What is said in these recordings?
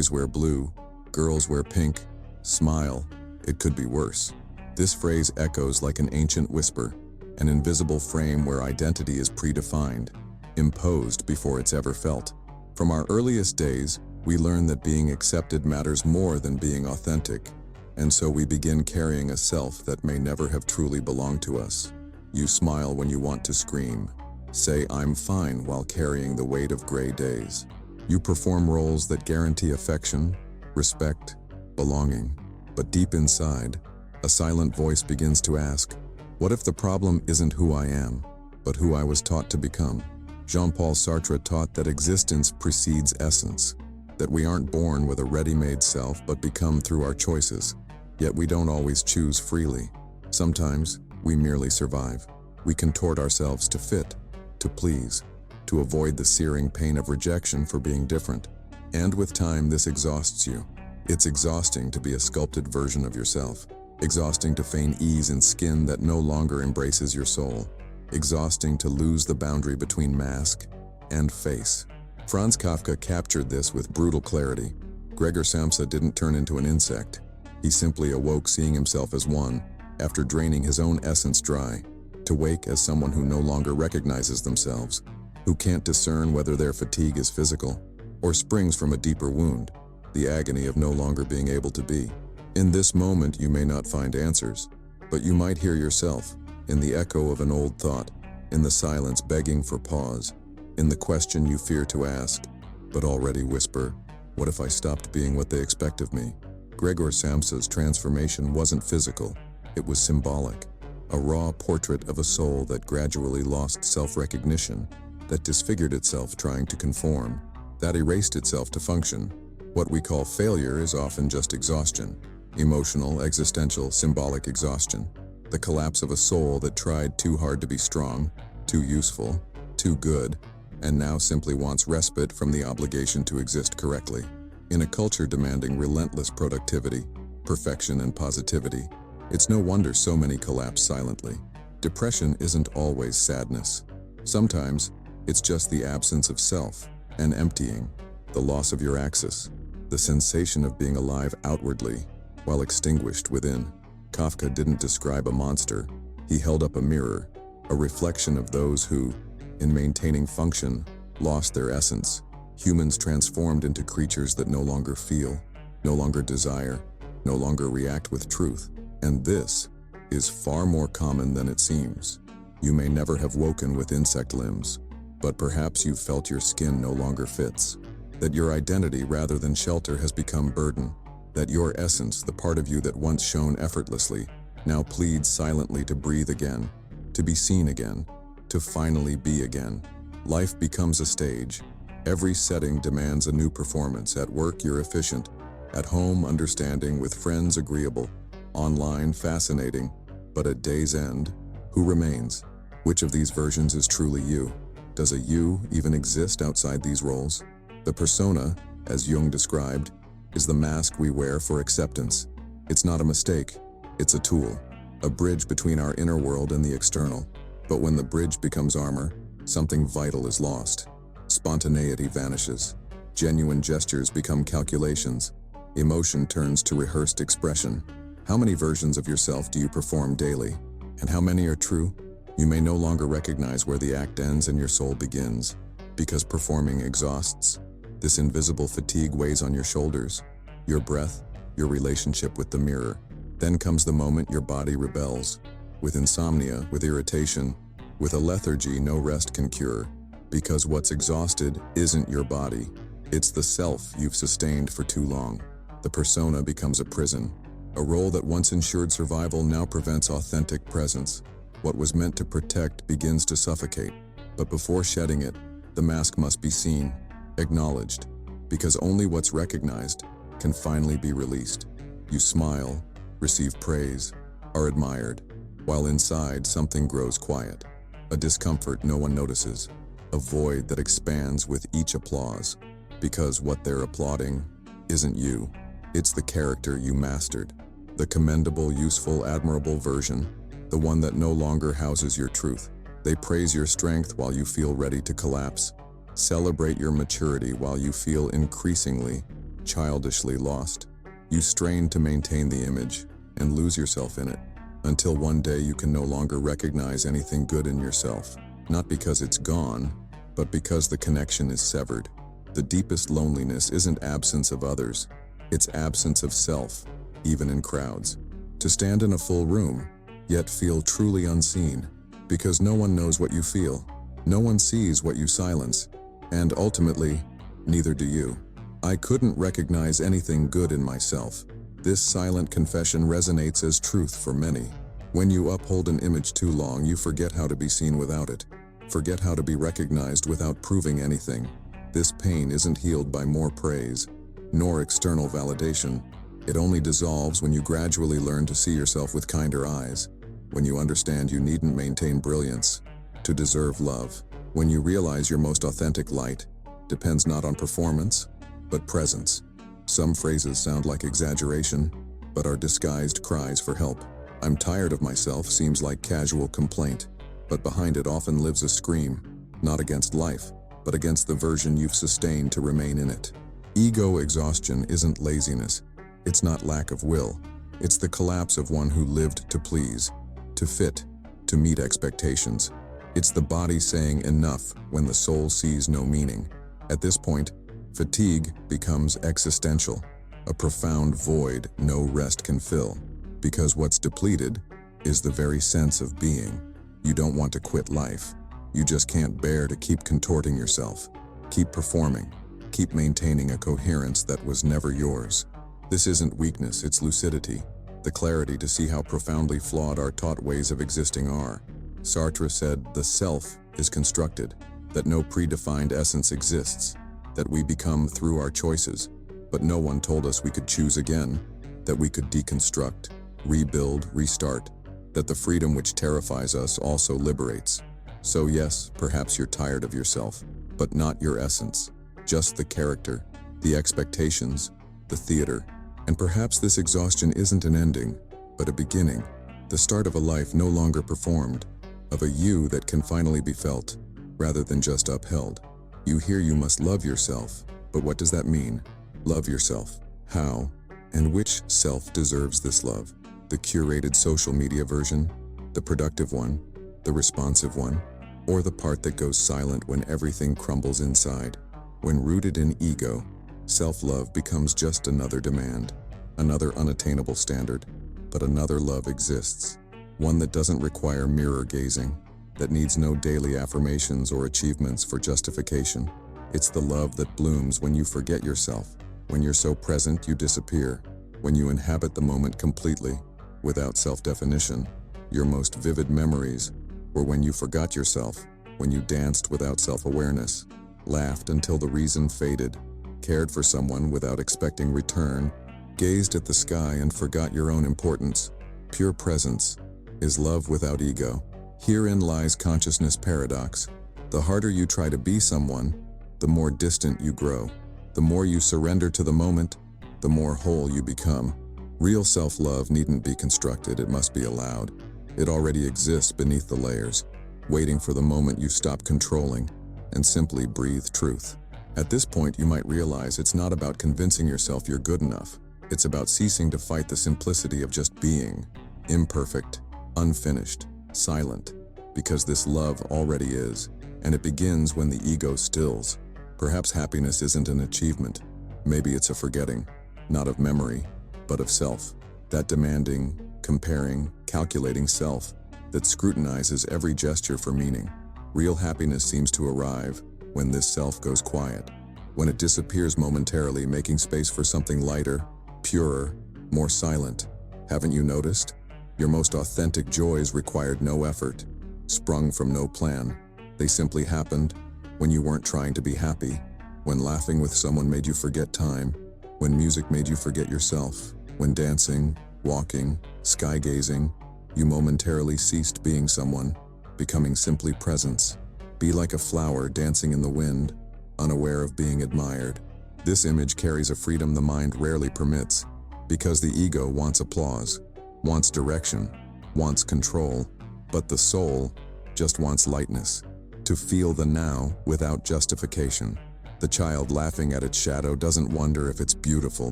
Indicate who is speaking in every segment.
Speaker 1: Boys wear blue, girls wear pink, smile, it could be worse. This phrase echoes like an ancient whisper, an invisible frame where identity is predefined, imposed before it's ever felt. From our earliest days, we learn that being accepted matters more than being authentic, and so we begin carrying a self that may never have truly belonged to us. You smile when you want to scream. Say "I'm fine" while carrying the weight of gray days. You perform roles that guarantee affection, respect, belonging. But deep inside, a silent voice begins to ask, what if the problem isn't who I am, but who I was taught to become? Jean-Paul Sartre taught that existence precedes essence, that we aren't born with a ready-made self but become through our choices. Yet we don't always choose freely. Sometimes, we merely survive. We contort ourselves to fit, to please, to avoid the searing pain of rejection for being different. And with time, this exhausts you. It's exhausting to be a sculpted version of yourself, exhausting to feign ease in skin that no longer embraces your soul, exhausting to lose the boundary between mask and face. Franz Kafka captured this with brutal clarity. Gregor Samsa didn't turn into an insect. He simply awoke seeing himself as one, after draining his own essence dry, to wake as someone who no longer recognizes themselves, who can't discern whether their fatigue is physical or springs from a deeper wound, the agony of no longer being able to be. In this moment, you may not find answers, but you might hear yourself, in the echo of an old thought, in the silence begging for pause, in the question you fear to ask, but already whisper, what if I stopped being what they expect of me? Gregor Samsa's transformation wasn't physical, it was symbolic. A raw portrait of a soul that gradually lost self-recognition, that disfigured itself trying to conform, that erased itself to function. What we call failure is often just exhaustion. Emotional, existential, symbolic exhaustion. The collapse of a soul that tried too hard to be strong, too useful, too good, and now simply wants respite from the obligation to exist correctly. In a culture demanding relentless productivity, perfection, and positivity, it's no wonder so many collapse silently. Depression isn't always sadness. Sometimes, it's just the absence of self, an emptying, the loss of your axis, the sensation of being alive outwardly, while extinguished within. Kafka didn't describe a monster, he held up a mirror, a reflection of those who, in maintaining function, lost their essence. Humans transformed into creatures that no longer feel, no longer desire, no longer react with truth. And this is far more common than it seems. You may never have woken with insect limbs, but perhaps you've felt your skin no longer fits, that your identity rather than shelter has become burden, that your essence, the part of you that once shone effortlessly, now pleads silently to breathe again, to be seen again, to finally be again. Life becomes a stage. Every setting demands a new performance. At work, you're efficient. At home, understanding. With friends, agreeable. Online, fascinating. But at day's end, who remains? Which of these versions is truly you? Does a you even exist outside these roles? The persona, as Jung described, is the mask we wear for acceptance. It's not a mistake, it's a tool, a bridge between our inner world and the external. But when the bridge becomes armor, something vital is lost. Spontaneity vanishes. Genuine gestures become calculations. Emotion turns to rehearsed expression. How many versions of yourself do you perform daily? And how many are true? You may no longer recognize where the act ends and your soul begins, because performing exhausts. This invisible fatigue weighs on your shoulders, your breath, your relationship with the mirror. Then comes the moment your body rebels. With insomnia, with irritation, with a lethargy no rest can cure. Because what's exhausted isn't your body, it's the self you've sustained for too long. The persona becomes a prison. A role that once ensured survival now prevents authentic presence. What was meant to protect begins to suffocate. But before shedding it, the mask must be seen, acknowledged, because only what's recognized can finally be released. You smile, receive praise, are admired, while inside something grows quiet. A discomfort no one notices, a void that expands with each applause, because what they're applauding isn't you. It's the character you mastered, the commendable, useful, admirable version, the one that no longer houses your truth. They praise your strength while you feel ready to collapse, celebrate your maturity while you feel increasingly childishly lost. You strain to maintain the image and lose yourself in it, until one day you can no longer recognize anything good in yourself, not because it's gone, but because the connection is severed. The deepest loneliness isn't absence of others, it's absence of self, even in crowds. To stand in a full room, yet feel truly unseen, because no one knows what you feel, no one sees what you silence, and ultimately, neither do you. I couldn't recognize anything good in myself. This silent confession resonates as truth for many. When you uphold an image too long, you forget how to be seen without it, forget how to be recognized without proving anything. This pain isn't healed by more praise, nor external validation. It only dissolves when you gradually learn to see yourself with kinder eyes, when you understand you needn't maintain brilliance to deserve love, when you realize your most authentic light depends not on performance, but presence. Some phrases sound like exaggeration, but are disguised cries for help. "I'm tired of myself" seems like casual complaint, but behind it often lives a scream, not against life, but against the version you've sustained to remain in it. Ego exhaustion isn't laziness. It's not lack of will. It's the collapse of one who lived to please, to fit, to meet expectations. It's the body saying enough when the soul sees no meaning. At this point, fatigue becomes existential, a profound void no rest can fill. Because what's depleted is the very sense of being. You don't want to quit life. You just can't bear to keep contorting yourself, keep performing, keep maintaining a coherence that was never yours. This isn't weakness, it's lucidity, the clarity to see how profoundly flawed our taught ways of existing are. Sartre said, "The self is constructed, that no predefined essence exists, that we become through our choices, but no one told us we could choose again, that we could deconstruct, rebuild, restart, that the freedom which terrifies us also liberates." So yes, perhaps you're tired of yourself, but not your essence, just the character, the expectations, the theater. And perhaps this exhaustion isn't an ending, but a beginning, the start of a life no longer performed, of a you that can finally be felt, rather than just upheld. You hear you must love yourself, but what does that mean? Love yourself. How? And which self deserves this love? The curated social media version? The productive one? The responsive one? Or the part that goes silent when everything crumbles inside? When rooted in ego, self-love becomes just another demand, another unattainable standard, but another love exists. One that doesn't require mirror gazing, that needs no daily affirmations or achievements for justification. It's the love that blooms when you forget yourself, when you're so present you disappear, when you inhabit the moment completely, without self-definition. Your most vivid memories were when you forgot yourself, when you danced without self-awareness, laughed until the reason faded, cared for someone without expecting return, gazed at the sky and forgot your own importance. Pure presence is love without ego. Herein lies consciousness paradox. The harder you try to be someone, the more distant you grow. The more you surrender to the moment, the more whole you become. Real self-love needn't be constructed, it must be allowed. It already exists beneath the layers, waiting for the moment you stop controlling and simply breathe truth. At this point, you might realize it's not about convincing yourself you're good enough. It's about ceasing to fight the simplicity of just being, imperfect, unfinished, silent, because this love already is, and it begins when the ego stills. Perhaps happiness isn't an achievement. Maybe it's a forgetting, not of memory, but of self. That demanding, comparing, calculating self that scrutinizes every gesture for meaning. Real happiness seems to arrive when this self goes quiet, when it disappears momentarily, making space for something lighter, purer, more silent. Haven't you noticed? Your most authentic joys required no effort, sprung from no plan. They simply happened when you weren't trying to be happy, when laughing with someone made you forget time, when music made you forget yourself, when dancing, walking, sky-gazing, you momentarily ceased being someone, becoming simply presence. Be like a flower dancing in the wind, unaware of being admired. This image carries a freedom the mind rarely permits, because the ego wants applause, wants direction, wants control, but the soul just wants lightness, to feel the now without justification. The child laughing at its shadow doesn't wonder if it's beautiful,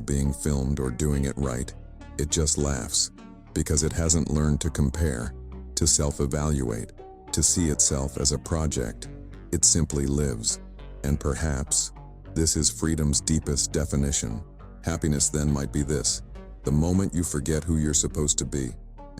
Speaker 1: being filmed, or doing it right. It just laughs, because it hasn't learned to compare, to self-evaluate, to see itself as a project. It simply lives. And perhaps this is freedom's deepest definition. Happiness then might be this: the moment you forget who you're supposed to be,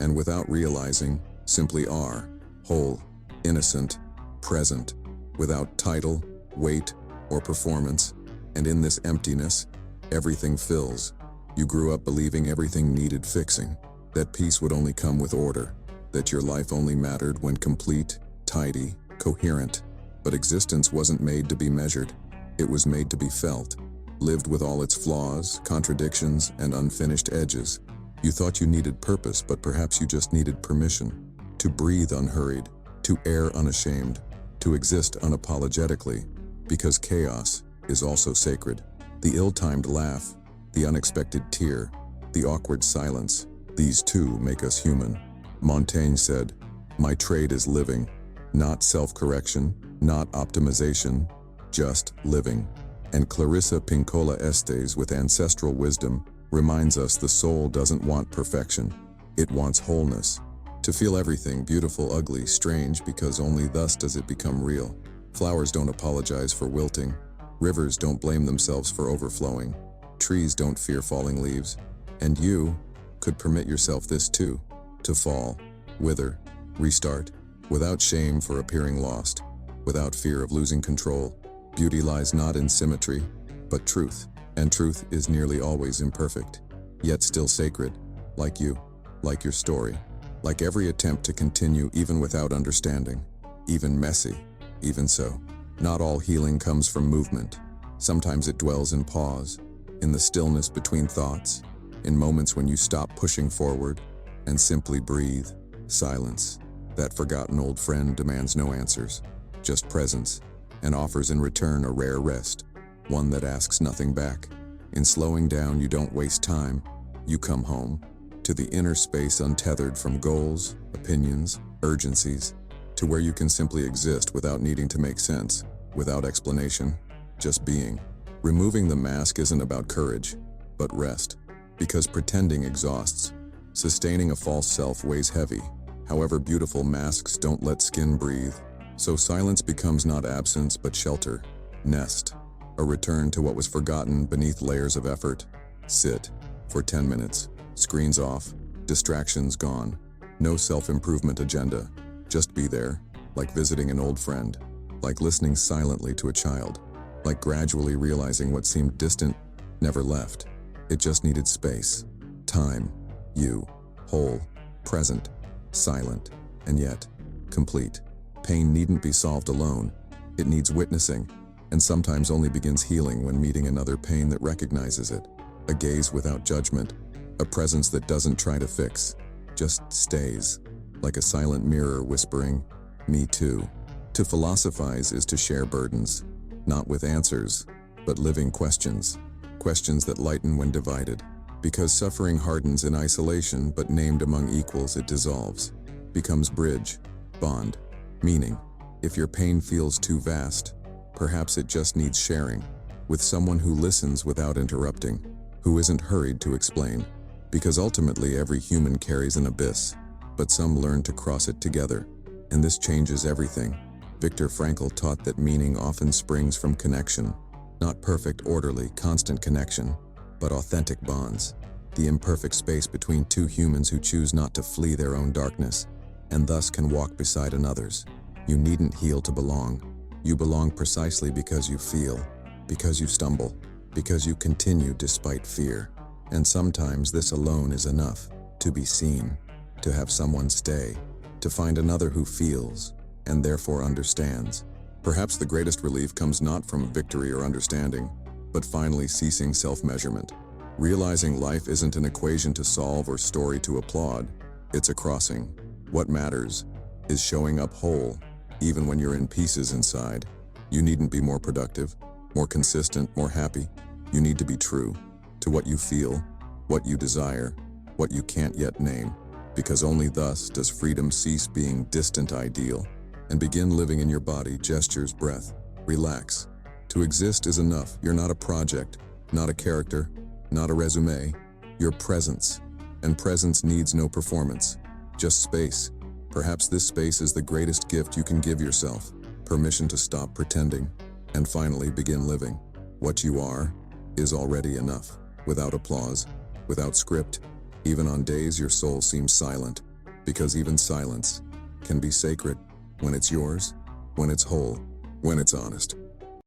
Speaker 1: and without realizing, simply are, whole, innocent, present, without title, weight, or performance. And in this emptiness, everything fills. You grew up believing everything needed fixing, that peace would only come with order, that your life only mattered when complete, tidy, coherent. But existence wasn't made to be measured. It was made to be felt, lived with all its flaws, contradictions, and unfinished edges. You thought you needed purpose, but perhaps you just needed permission to breathe unhurried, to err unashamed, to exist unapologetically, because chaos is also sacred. The ill-timed laugh, the unexpected tear, the awkward silence, these too make us human. Montaigne said, "My trade is living, not self-correction, not optimization, just living." And Clarissa Pinkola Estes, with ancestral wisdom, reminds us the soul doesn't want perfection. It wants wholeness. To feel everything, beautiful, ugly, strange, because only thus does it become real. Flowers don't apologize for wilting. Rivers don't blame themselves for overflowing. Trees don't fear falling leaves. And you could permit yourself this too: to fall, wither, restart, without shame for appearing lost, without fear of losing control. Beauty lies not in symmetry, but truth. And truth is nearly always imperfect, yet still sacred, like you, like your story, like every attempt to continue even without understanding, even messy. Even so, not all healing comes from movement. Sometimes it dwells in pause, in the stillness between thoughts, in moments when you stop pushing forward and simply breathe. Silence. That forgotten old friend demands no answers, just presence, and offers in return a rare rest, one that asks nothing back. In slowing down, you don't waste time. You come home, to the inner space untethered from goals, opinions, urgencies, to where you can simply exist without needing to make sense, without explanation, just being. Removing the mask isn't about courage, but rest, because pretending exhausts. Sustaining a false self weighs heavy. However, beautiful masks don't let skin breathe. So silence becomes not absence, but shelter, nest, a return to what was forgotten beneath layers of effort. Sit for 10 minutes, screens off, distractions gone, no self-improvement agenda. Just be there, like visiting an old friend, like listening silently to a child, like gradually realizing what seemed distant never left. It just needed space, time, you, whole, present, silent, and yet complete. Pain needn't be solved alone. It needs witnessing, and sometimes only begins healing when meeting another pain that recognizes it. A gaze without judgment, a presence that doesn't try to fix, just stays, like a silent mirror whispering, "Me too." To philosophize is to share burdens, not with answers, but living questions, questions that lighten when divided. Because suffering hardens in isolation, but named among equals it dissolves, becomes bridge, bond, meaning. If your pain feels too vast, perhaps it just needs sharing, with someone who listens without interrupting, who isn't hurried to explain. Because ultimately every human carries an abyss, but some learn to cross it together, and this changes everything. Viktor Frankl taught that meaning often springs from connection, not perfect, orderly, constant connection, but authentic bonds, the imperfect space between two humans who choose not to flee their own darkness, and thus can walk beside another's. You needn't heal to belong. You belong precisely because you feel, because you stumble, because you continue despite fear. And sometimes this alone is enough, to be seen, to have someone stay, to find another who feels, and therefore understands. Perhaps the greatest relief comes not from victory or understanding, but finally ceasing self-measurement. Realizing life isn't an equation to solve or story to applaud, it's a crossing. What matters is showing up whole, even when you're in pieces inside. You needn't be more productive, more consistent, more happy. You need to be true to what you feel, what you desire, what you can't yet name, because only thus does freedom cease being distant ideal and begin living in your body, gestures, breath. Relax. To exist is enough. You're not a project, not a character, not a resume. You're presence. And presence needs no performance, just space. Perhaps this space is the greatest gift you can give yourself. Permission to stop pretending, and finally begin living. What you are is already enough. Without applause, without script, even on days your soul seems silent, because even silence can be sacred when it's yours, when it's whole, when it's honest.